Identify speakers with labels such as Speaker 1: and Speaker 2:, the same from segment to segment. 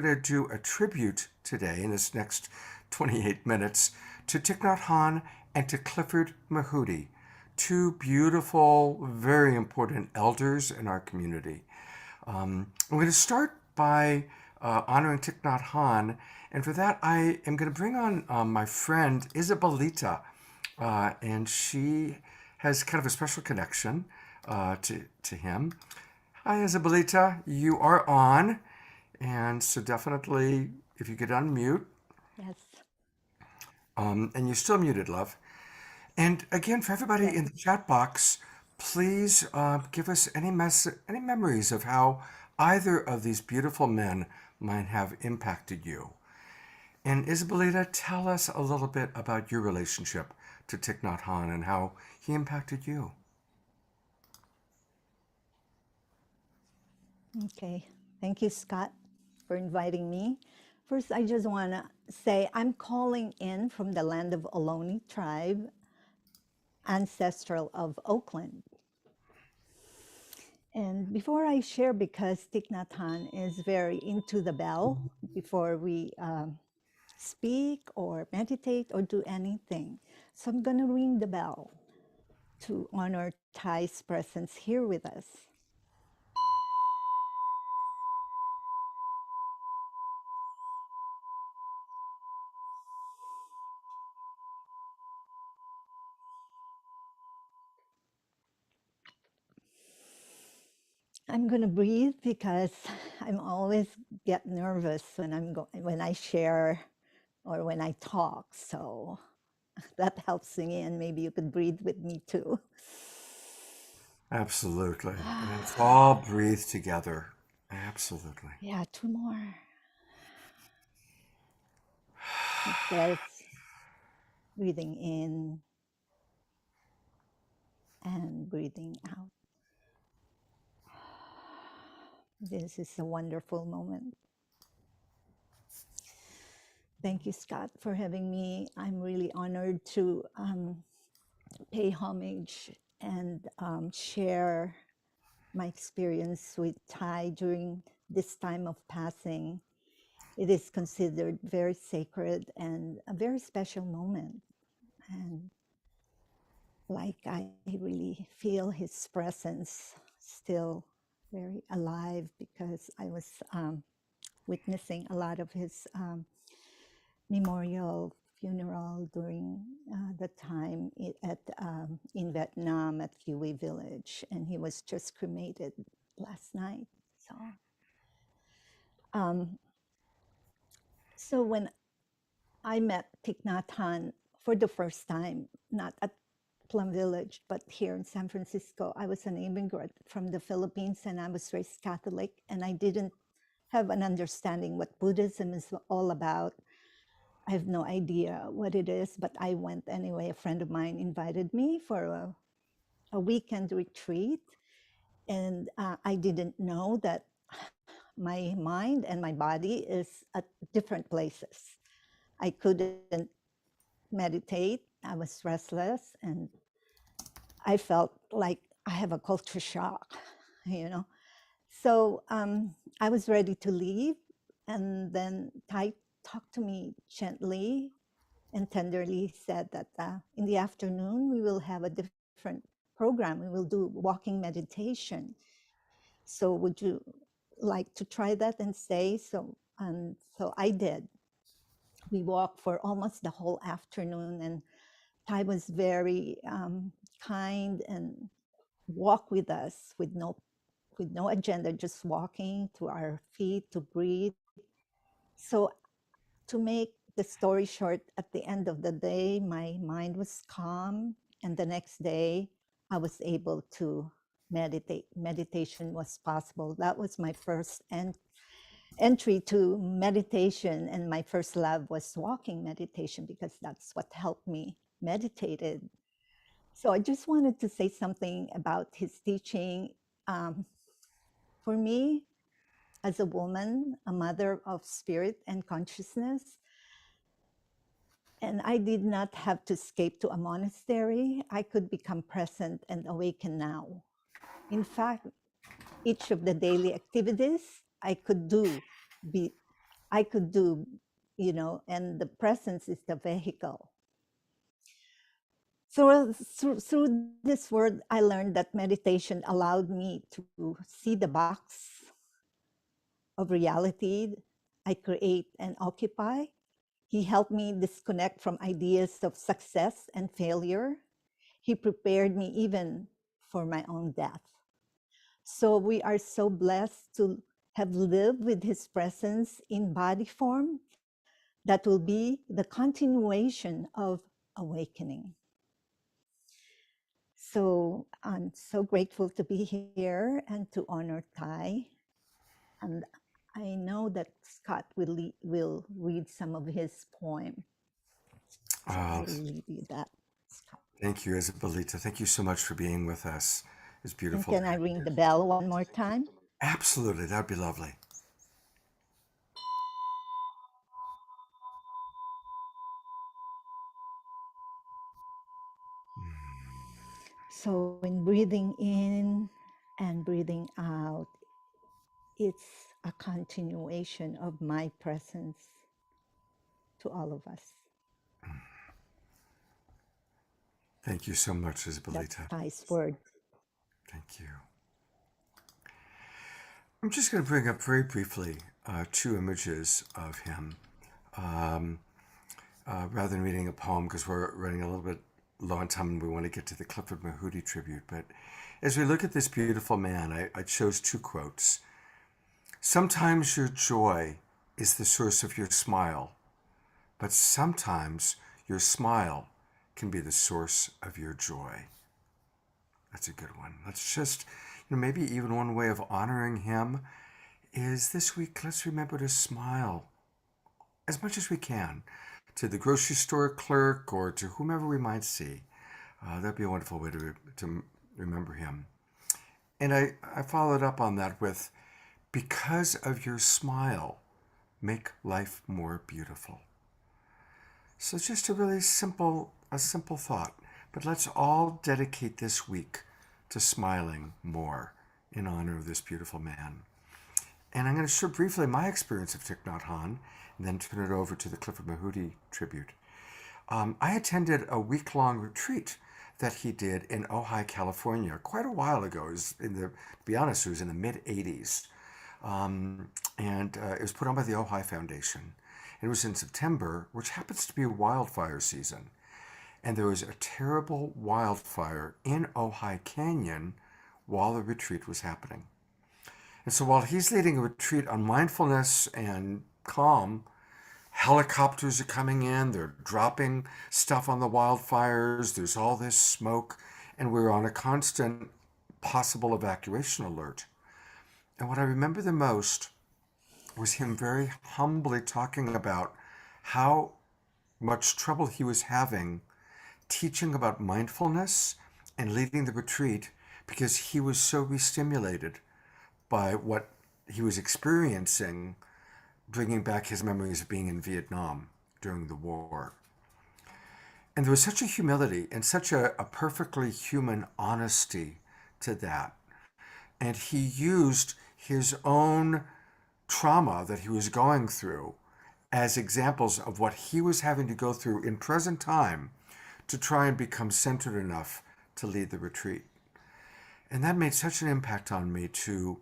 Speaker 1: to do a tribute today in this next 28 minutes to Thich Nhat Hanh and to Clifford Mahooty, two beautiful, very important elders in our community. I'm going to start by honoring Thich Nhat Hanh, and for that I am going to bring on my friend Isabelita, and she has kind of a special connection to him. Hi, Isabelita, you are on. And so definitely, if you could unmute,
Speaker 2: Yes.
Speaker 1: and you're still muted, love. And again, for everybody
Speaker 2: Yes.
Speaker 1: in the chat box, please give us any memories of how either of these beautiful men might have impacted you. And Isabelita, tell us a little bit about your relationship to Thich Nhat Hanh and how he impacted you.
Speaker 2: Okay. Thank you, Scott, for inviting me. First, I just want to say I'm calling in from the land of Ohlone tribe, ancestral of Oakland. And before I share, because Thich Nhat Hanh is very into the bell before we speak or meditate or do anything. So I'm going to ring the bell to honor Thai's presence here with us. I'm going to breathe because I'm always get nervous when I share or when I talk. So that helps me, and maybe you could breathe with me too.
Speaker 1: Absolutely. And let's all breathe together. Absolutely.
Speaker 2: Yeah, two more. It says breathing in and breathing out. This is a wonderful moment. Thank you, Scott, for having me. I'm really honored to pay homage and share my experience with Thai during this time of passing. It is considered very sacred and a very special moment. And like I really feel his presence still very alive because I was witnessing a lot of his memorial funeral during the time in Vietnam at Hue Village, and he was just cremated last night. Um, so when I met Thich Nhat Hanh for the first time, not at Plum Village, but here in San Francisco, I was an immigrant from the Philippines, and I was raised Catholic, and I didn't have an understanding what Buddhism is all about. I have no idea what it is, but I went anyway. A friend of mine invited me for a weekend retreat, and I didn't know that my mind and my body is at different places. I couldn't meditate. I was restless, and I felt like I have a culture shock, you know. So I was ready to leave, and then Tai talked to me gently and tenderly, said that in the afternoon we will have a different program. We will do walking meditation. So would you like to try that and stay? So I did. We walked for almost the whole afternoon, and Tai was very kind and walked with us with no agenda, just walking to our feet to breathe. So to make the story short, at the end of the day, my mind was calm, and the next day I was able to meditate. Meditation was possible. That was my first entry to meditation, and my first love was walking meditation because that's what helped me meditated. So I just wanted to say something about his teaching. For me, as a woman, a mother of spirit and consciousness, and I did not have to escape to a monastery. I could become present and awaken now. In fact, each of the daily activities I could do, be I could do, and the presence is the vehicle. So through this word, I learned that meditation allowed me to see the box of reality I create and occupy. He helped me disconnect from ideas of success and failure. He prepared me even for my own death. So we are so blessed to have lived with his presence in body form that will be the continuation of awakening. So I'm so grateful to be here and to honor Thai. And I know that Scott will read some of his poem. So I will leave you that, Scott.
Speaker 1: Thank you, Isabelita. Thank you so much for being with us. It's
Speaker 2: And
Speaker 1: beautiful.
Speaker 2: can I ring the bell one more time?
Speaker 1: Absolutely. That'd be lovely.
Speaker 2: So in breathing in and breathing out, it's a continuation of my presence to all of us.
Speaker 1: Thank you so much,
Speaker 2: That's
Speaker 1: Isabelita.
Speaker 2: Thai's word.
Speaker 1: Thank you. I'm just going to bring up very briefly two images of him rather than reading a poem because we're running a little bit low on time and we want to get to the Clifford Mahooty tribute. But as we look at this beautiful man, I chose two quotes. Sometimes your joy is the source of your smile, but sometimes your smile can be the source of your joy. That's a good one. Let's just, maybe even one way of honoring him is this week, let's remember to smile as much as we can to the grocery store clerk or to whomever we might see. That'd be a wonderful way to remember him. And I followed up on that with, because of your smile, make life more beautiful. So just a simple thought. But let's all dedicate this week to smiling more in honor of this beautiful man. And I'm going to share briefly my experience of Thich Nhat Hanh and then turn it over to the Clifford Mahooty tribute. I attended a week-long retreat that he did in Ojai, California, quite a while ago. It was to be honest, it was in the mid-'80s. And it was put on by the Ojai Foundation. It was in September, which happens to be wildfire season. And there was a terrible wildfire in Ojai Canyon while the retreat was happening. And so while he's leading a retreat on mindfulness and calm, helicopters are coming in, they're dropping stuff on the wildfires, there's all this smoke, and we're on a constant possible evacuation alert. And what I remember the most was him very humbly talking about how much trouble he was having teaching about mindfulness and leading the retreat because he was so re-stimulated by what he was experiencing, bringing back his memories of being in Vietnam during the war. And there was such a humility and such a perfectly human honesty to that. And he used his own trauma that he was going through as examples of what he was having to go through in present time to try and become centered enough to lead the retreat. And that made such an impact on me to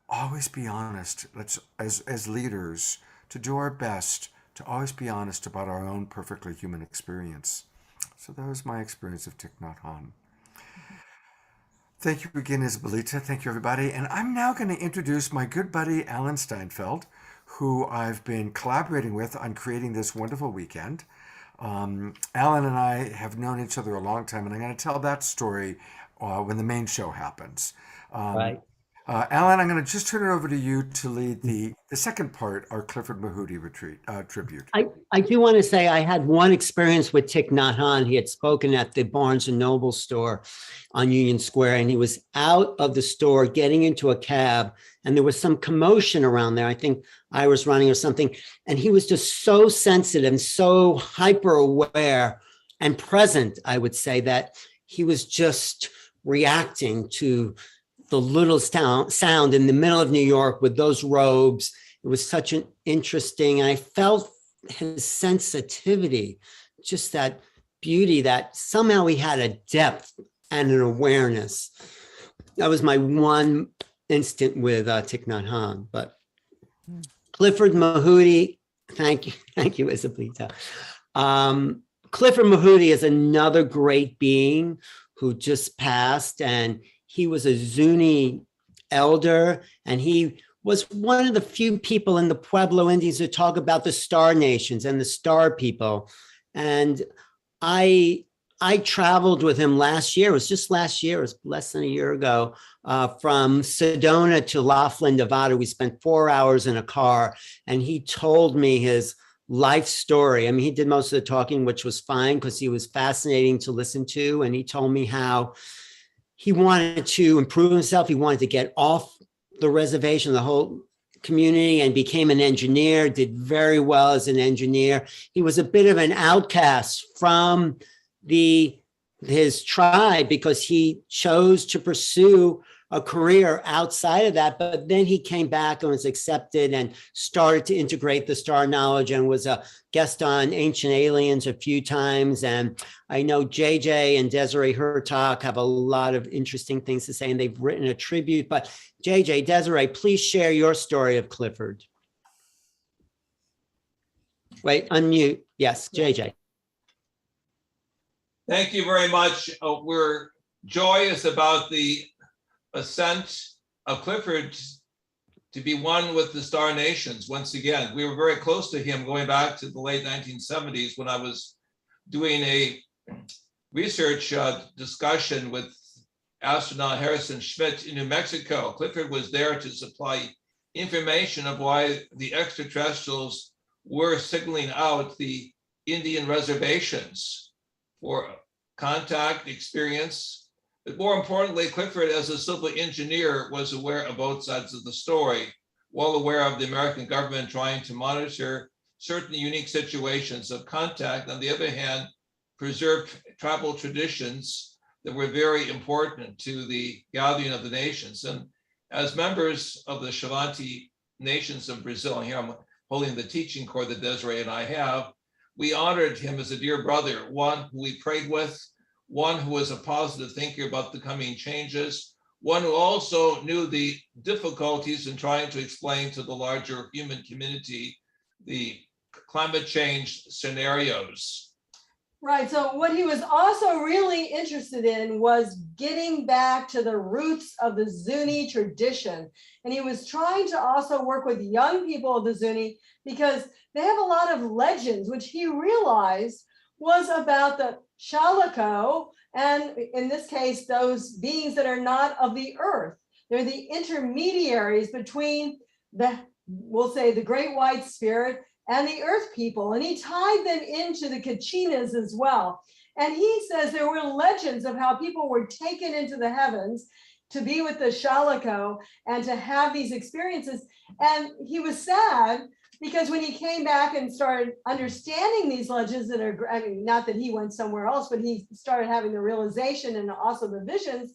Speaker 1: always be honest. Let's, as leaders, to do our best to always be honest about our own perfectly human experience. So that was my experience of Thich Nhat Hanh. Thank you again, Isabelita. Thank you, everybody. And I'm now going to introduce my good buddy, Alan Steinfeld, who I've been collaborating with on creating this wonderful weekend. Alan and I have known each other a long time, and I'm going to tell that story when the main show happens.
Speaker 3: Right.
Speaker 1: Alan, I'm going to just turn it over to you to lead the second part, our Clifford Mahooty tribute.
Speaker 3: I do want to say I had one experience with Thich Nhat Hanh. He had spoken at the Barnes & Noble store on Union Square, and he was out of the store getting into a cab, and there was some commotion around there. I think I was running or something, and he was just so sensitive and so hyper aware and present, I would say, that he was just reacting to the little sound in the middle of New York with those robes it was such an interesting, and I felt his sensitivity, just that beauty, that somehow he had a depth and an awareness. That was my one instant with Thich Nhat Hanh. But Clifford Mahooty, thank you, Isabelita. Clifford Mahooty is another great being who just passed, and he was a Zuni elder, and he was one of the few people in the Pueblo Indians who talk about the Star Nations and the Star People. And I traveled with him last year. It was just last year. It was less than a year ago, from Sedona to Laughlin, Nevada. We spent 4 hours in a car, and he told me his life story. I mean, he did most of the talking, which was fine because he was fascinating to listen to. And he told me how he wanted to improve himself. He wanted to get off the reservation, the whole community, and became an engineer, did very well as an engineer. He was a bit of an outcast from his tribe because he chose to pursue a career outside of that, but then he came back and was accepted and started to integrate the star knowledge and was a guest on Ancient Aliens a few times. And I know JJ and Desiree Hurtak have a lot of interesting things to say, and they've written a tribute. But JJ, Desiree, please share your story of Clifford. Wait, unmute. Yes, JJ.
Speaker 4: Thank you very much. We're joyous about the ascent of Clifford to be one with the Star Nations once again. We were very close to him going back to the late 1970s when I was doing a research discussion with astronaut Harrison Schmitt in New Mexico. Clifford was there to supply information of why the extraterrestrials were signaling out the Indian reservations for contact experience. But more importantly, Clifford, as a civil engineer, was aware of both sides of the story, well aware of the American government trying to monitor certain unique situations of contact. On the other hand, preserve tribal traditions that were very important to the gathering of the nations. And as members of the Shavanti nations of Brazil, and here I'm holding the teaching course that Desiree and I have, we honored him as a dear brother, one who we prayed with, one who was a positive thinker about the coming changes, one who also knew the difficulties in trying to explain to the larger human community the climate change scenarios.
Speaker 5: Right, so what he was also really interested in was getting back to the roots of the Zuni tradition. And he was trying to also work with young people of the Zuni because they have a lot of legends, which he realized was about the Shalako, and in this case, those beings that are not of the earth. They're the intermediaries between we'll say the great white spirit and the earth people. And he tied them into the Kachinas as well. And he says there were legends of how people were taken into the heavens to be with the Shalako and to have these experiences. And he was sad because when he came back and started understanding these legends that are, I mean, not that he went somewhere else, but he started having the realization and also the visions,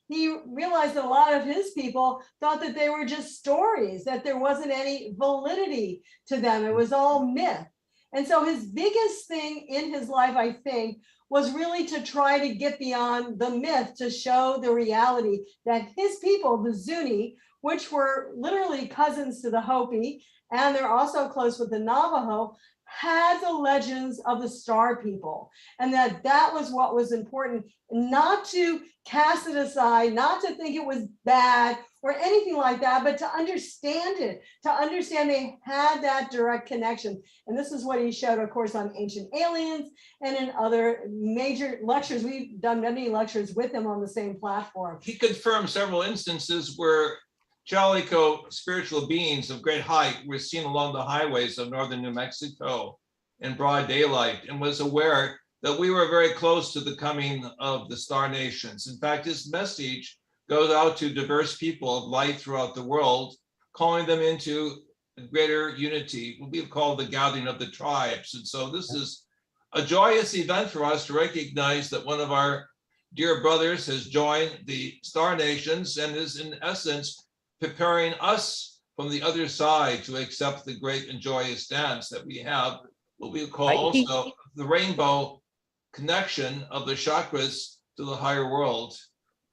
Speaker 5: he realized that a lot of his people thought that they were just stories, that there wasn't any validity to them. It was all myth. And so his biggest thing in his life, I think, was really to try to get beyond the myth, to show the reality that his people, the Zuni, which were literally cousins to the Hopi, and they're also close with the Navajo, had the legends of the Star People, and that was what was important, not to cast it aside, not to think it was bad or anything like that, but to understand it, to understand they had that direct connection. And this is what he showed, of course, on Ancient Aliens and in other major lectures. We've done many lectures with him on the same platform.
Speaker 4: He confirmed several instances where Chalico spiritual beings of great height were seen along the highways of northern New Mexico in broad daylight, and was aware that we were very close to the coming of the Star Nations. In fact, his message goes out to diverse people of light throughout the world, calling them into greater unity, what we call the gathering of the tribes. And so this is a joyous event for us to recognize that one of our dear brothers has joined the Star Nations and is in essence preparing us from the other side to accept the great and joyous dance that we have, what we call
Speaker 3: Right.
Speaker 4: also the rainbow connection of the chakras to the higher world.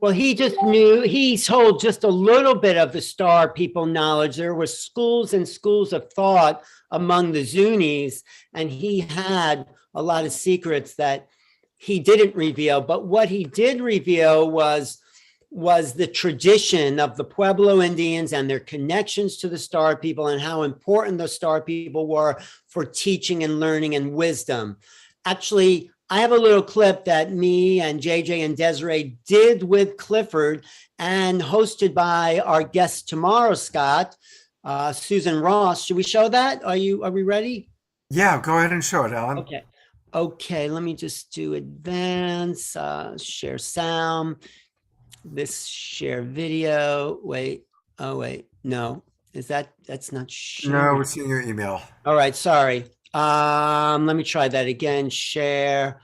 Speaker 3: Well, he just knew, he told just a little bit of the star people knowledge. There were schools and schools of thought among the Zunis, and he had a lot of secrets that he didn't reveal. But what he did reveal was the tradition of the Pueblo Indians and their connections to the star people and how important the star people were for teaching and learning and wisdom. Actually, I have a little clip that me and JJ and Desiree did with Clifford and hosted by our guest tomorrow, Scott, Susan Ross. Should we show that? Are we ready?
Speaker 1: Yeah, go ahead and show it, Alan.
Speaker 3: Okay. Okay, let me just do advance, share sound, this share video. Wait, oh wait, no, that's not sharing.
Speaker 1: No, we're seeing your email.
Speaker 3: All right, sorry. Let me try that again. Share,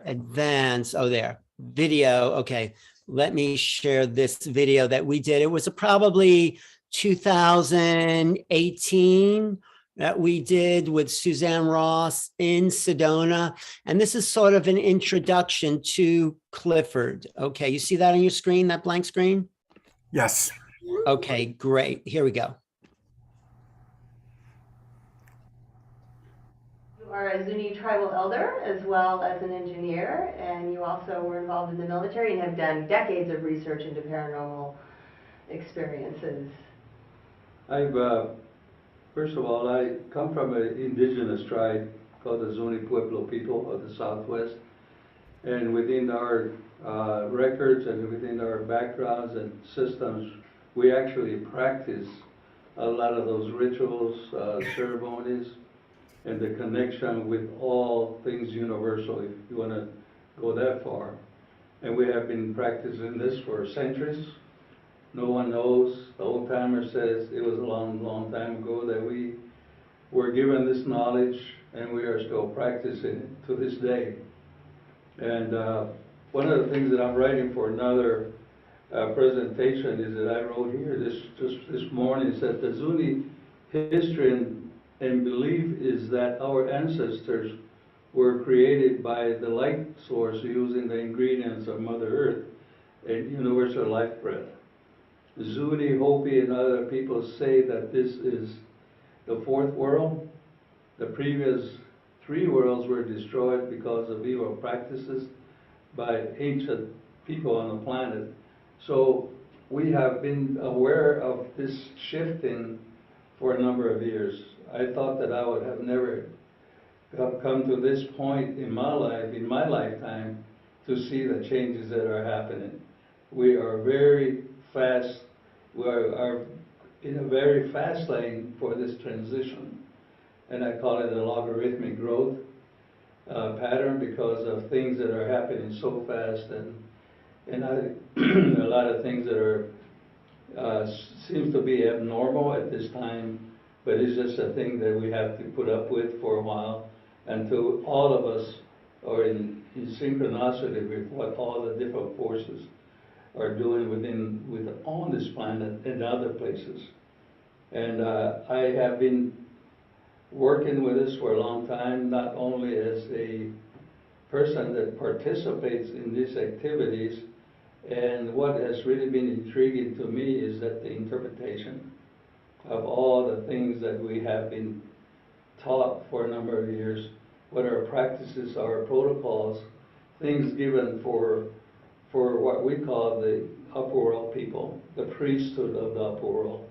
Speaker 3: advance. Oh, there, video. Okay, let me share this video that we did. It was probably 2018 that we did with Suzanne Ross in Sedona. And this is sort of an introduction to Clifford. Okay, you see that on your screen, that blank screen?
Speaker 1: Yes.
Speaker 3: Okay, great. Here we go.
Speaker 6: You are a Zuni tribal elder as well as an engineer, and you also were involved in the military and have done decades of research into paranormal experiences.
Speaker 7: First of all, I come from an indigenous tribe called the Zuni Pueblo people of the Southwest. And within our records and within our backgrounds and systems, we actually practice a lot of those rituals, ceremonies, and the connection with all things universal, if you want to go that far. And we have been practicing this for centuries. No one knows. The old timer says it was a long, long time ago that we were given this knowledge, and we are still practicing it to this day. And one of the things that I'm writing for another presentation is that I wrote here just this morning, said the Zuni history and belief is that our ancestors were created by the light source using the ingredients of Mother Earth and universal life breath. Zuni, Hopi, and other people say that this is the fourth world. The previous three worlds were destroyed because of evil practices by ancient people on the planet. So we have been aware of this shifting for a number of years. I thought that I would have never come to this point in my life, in my lifetime, to see the changes that are happening. We are very fast, we are in a very fast lane for this transition. And I call it a logarithmic growth pattern because of things that are happening so fast, and a lot of things that are seems to be abnormal at this time, but it's just a thing that we have to put up with for a while until all of us are in synchronicity with what all the different forces are doing on this planet and other places. And I have been working with this for a long time, not only as a person that participates in these activities, and what has really been intriguing to me is that the interpretation of all the things that we have been taught for a number of years, what our practices, our protocols, things given for what we call the upper world people, the priesthood of the upper world.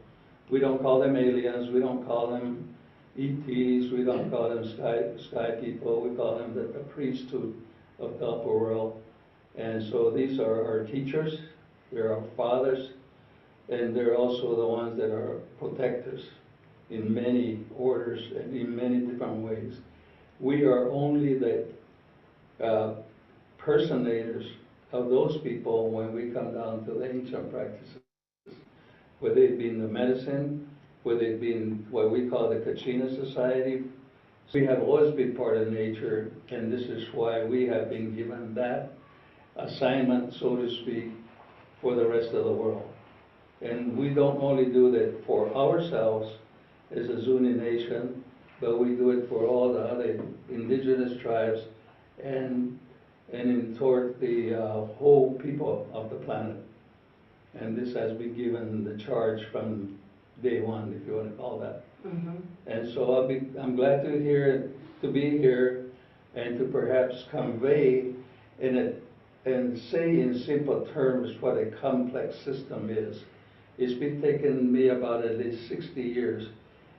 Speaker 7: We don't call them aliens, we don't call them ETs, we don't call them sky people, we call them the priesthood of the upper world. And so these are our teachers, they're our fathers, and they're also the ones that are protectors in many orders and in many different ways. We are only the personators of those people when we come down to the ancient practices, whether it be in the medicine, whether it be in what we call the Kachina Society. We have always been part of nature, and this is why we have been given that assignment, so to speak, for the rest of the world. And we don't only do that for ourselves as a Zuni nation, but we do it for all the other indigenous tribes and toward the whole people of the planet. And this has been given the charge from day one, if you want to call that.
Speaker 6: Mhm.
Speaker 7: And so I'm glad to be here and to perhaps convey and say in simple terms what a complex system is. It's been taking me about at least 60 years,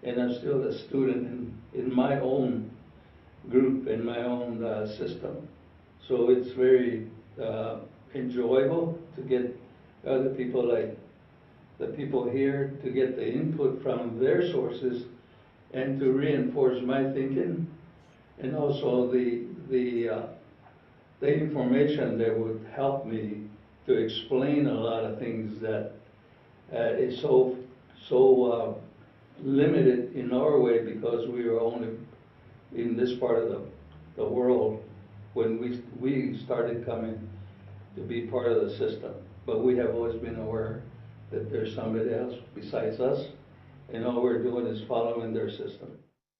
Speaker 7: and I'm still a student in my own group, in my own system. So it's very enjoyable to get other people like the people here to get the input from their sources and to reinforce my thinking, and also the information that would help me to explain a lot of things that is so limited in our way because we are only in this part of the world when we started coming to be part of the system. But we have always been aware that there's somebody else besides us, and all we're doing is following their system.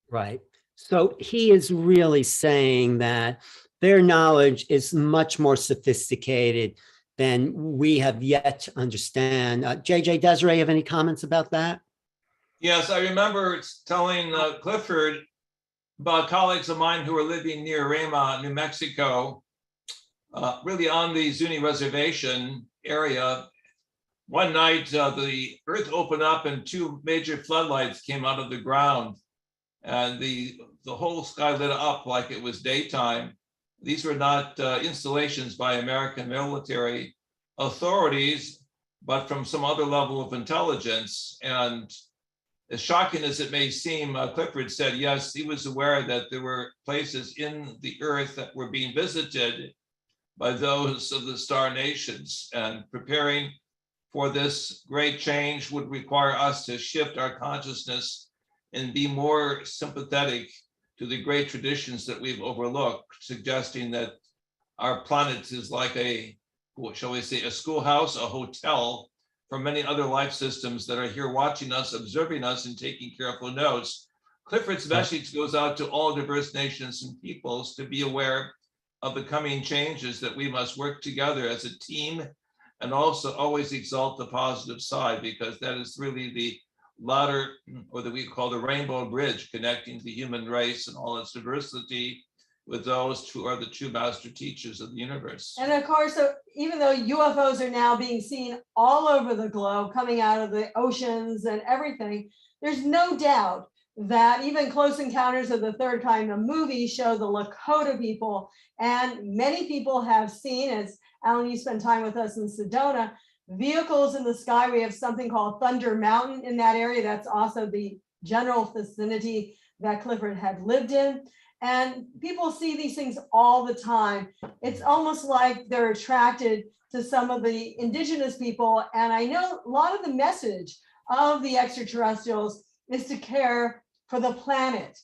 Speaker 3: Right. So he is really saying that their knowledge is much more sophisticated than we have yet to understand. JJ, Desiree, have any comments about that?
Speaker 4: Yes, I remember telling Clifford about colleagues of mine who were living near Rema, New Mexico, really on the Zuni reservation area. One night, the earth opened up and two major floodlights came out of the ground, and the whole sky lit up like it was daytime. These were not installations by American military authorities, but from some other level of intelligence. And as shocking as it may seem, Clifford said, yes, he was aware that there were places in the earth that were being visited by those of the Star Nations, and preparing for this great change would require us to shift our consciousness and be more sympathetic to the great traditions that we've overlooked, suggesting that our planet is like a, what shall we say, a schoolhouse, a hotel for many other life systems that are here watching us, observing us, and taking careful notes. Clifford's message goes out to all diverse nations and peoples to be aware of the coming changes, that we must work together as a team and also always exalt the positive side, because that is really the ladder, or that we call the rainbow bridge, connecting the human race and all its diversity with those who are the true master teachers of the universe.
Speaker 5: And of course, so even though UFOs are now being seen all over the globe, coming out of the oceans and everything, there's no doubt that even Close Encounters of the Third Kind, the movie, show the Lakota people, and many people have seen, as Alan, you spent time with us in Sedona, vehicles in the sky. We have something called Thunder Mountain in that area. That's also the general vicinity that Clifford had lived in. And people see these things all the time. It's almost like they're attracted to some of the indigenous people. And I know a lot of the message of the extraterrestrials is to care for the planet,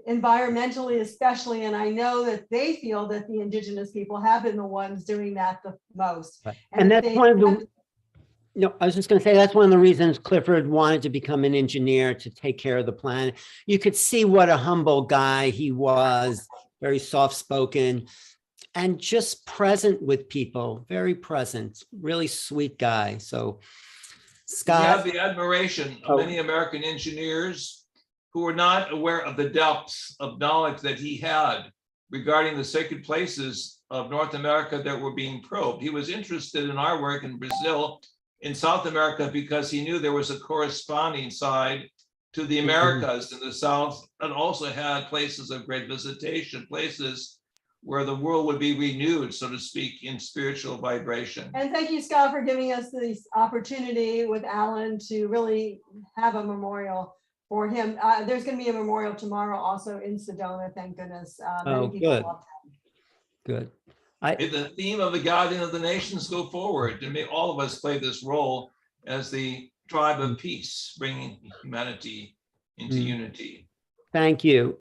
Speaker 5: environmentally especially. And I know that they feel that the indigenous people have been the ones doing that the most.
Speaker 3: Right. And that's one of the, no, I was just going to say, that's one of the reasons Clifford wanted to become an engineer, to take care of the planet. You could see what a humble guy he was, very soft-spoken and just present with people, very present, really sweet guy. So Scott.
Speaker 4: We have the admiration of many American engineers who were not aware of the depths of knowledge that he had regarding the sacred places of North America that were being probed. He was interested in our work in Brazil, in South America, because he knew there was a corresponding side to the Americas in the South, and also had places of great visitation, places where the world would be renewed, so to speak, in spiritual vibration.
Speaker 5: And thank you, Scott, for giving us this opportunity with Alan to really have a memorial for him. There's going to be a memorial tomorrow also in Sedona, thank goodness.
Speaker 3: Oh, good. Good.
Speaker 4: May the theme of the Guardian of the Nations go forward, and may all of us play this role as the tribe of peace, bringing humanity into unity.
Speaker 3: Thank you.